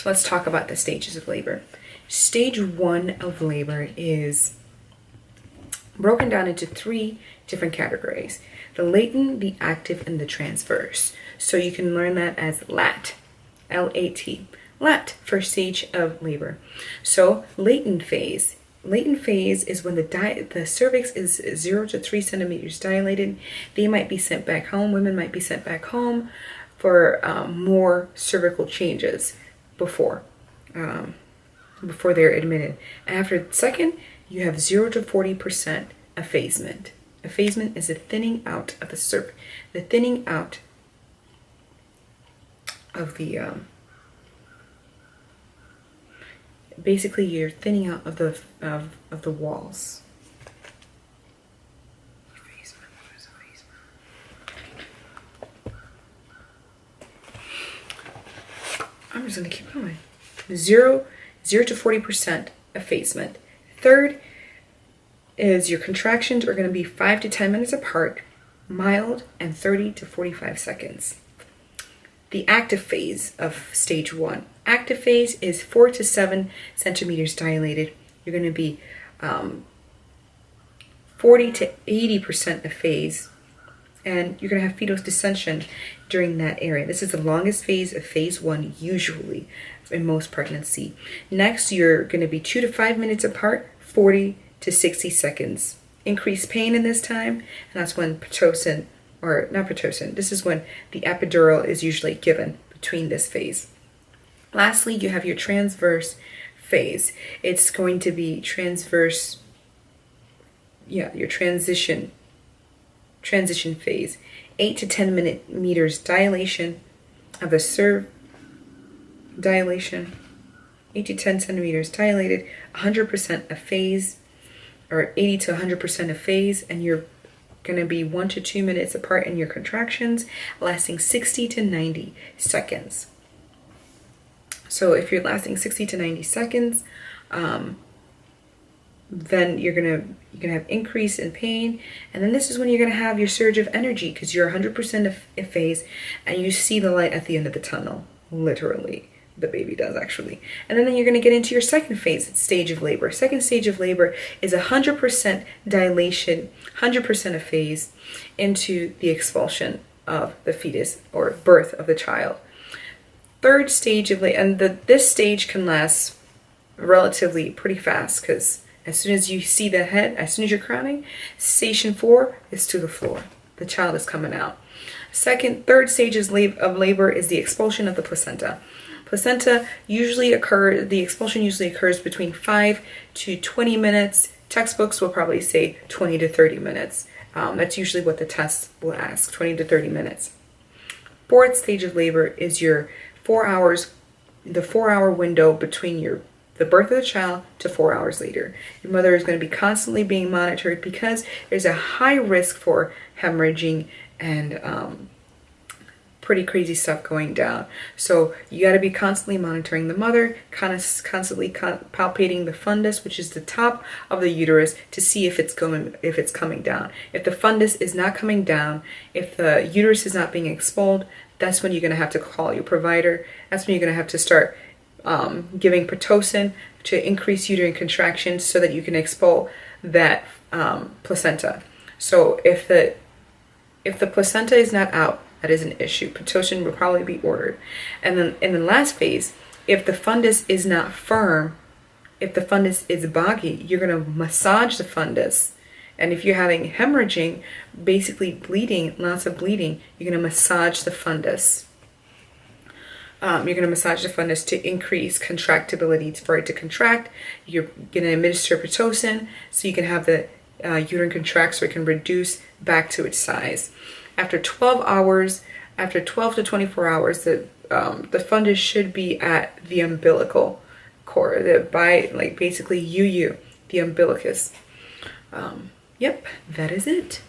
So let's talk about the stages of labor. Stage 1 of labor is broken down into 3 different categories: the latent, the active, and the transverse. So you can learn that as LAT, L-A-T, LAT, first stage of labor. So latent phase. Latent phase is when the cervix is 0 to 3 centimeters dilated. They might be sent back home. Women might be sent back home for more cervical changes before they're admitted. After second, you have 0 to 40% effacement. Effacement is a thinning out of the cervix, the thinning out of the basically you're thinning out of the walls. I'm just going to keep going. 0 to 40% effacement. Third is your contractions are going to be 5 to 10 minutes apart, mild, and 30 to 45 seconds. The active phase of stage 1. Active phase is 4 to 7 centimeters dilated. You're going to be 40 to 80% of phase, and you're going to have fetal dissension during that area. This is the longest phase of phase 1 usually in most pregnancy. Next, you're going to be 2 to 5 minutes apart, 40 to 60 seconds. Increased pain in this time, and that's when Pitocin, or not Pitocin, this is when the epidural is usually given between this phase. Lastly, you have your transverse phase. It's going to be transverse, your transition phase. 8 to 10 meters dilation of the dilation, 8 to 10 centimeters dilated, 100% of phase, or 80 to 100% of phase, and you're going to be 1 to 2 minutes apart in your contractions, lasting 60 to 90 seconds. So if you're lasting 60 to 90 seconds, then you're gonna have increase in pain, and then this is when you're gonna have your surge of energy because you're 100% of phase, and you see the light at the end of the tunnel. Literally, the baby does actually. And then you're gonna get into your second phase, stage of labor. Second stage of labor is 100% dilation, 100% of phase into the expulsion of the fetus or birth of the child. Third stage of labor, and this stage can last relatively pretty fast because as soon as you see the head, as soon as you're crowning, station 4 is to the floor. The child is coming out. Third stages of labor is the expulsion of the placenta. The expulsion usually occurs between 5 to 20 minutes. Textbooks will probably say 20 to 30 minutes. That's usually what the test will ask, 20 to 30 minutes. Fourth stage of labor is your 4 hours, the 4-hour window between the birth of the child to 4 hours later. Your mother is going to be constantly being monitored because there's a high risk for hemorrhaging and pretty crazy stuff going down. So you got to be constantly monitoring the mother, constantly palpating the fundus, which is the top of the uterus, to see if it's coming down. If the fundus is not coming down, if the uterus is not being expelled, that's when you're going to have to call your provider. That's when you're going to have to start giving Pitocin to increase uterine contractions so that you can expel that placenta. So if the placenta is not out, that is an issue. Pitocin will probably be ordered. And then in the last phase, if the fundus is not firm, if the fundus is boggy, you're going to massage the fundus. And if you're having hemorrhaging, basically bleeding, lots of bleeding, you're going to massage the fundus. You're going to massage the fundus to increase contractibility for it to contract. You're going to administer Pitocin so you can have the uterine contract so it can reduce back to its size. After 12 to 24 hours, the fundus should be at the umbilical cord, basically the umbilicus. Yep, that is it.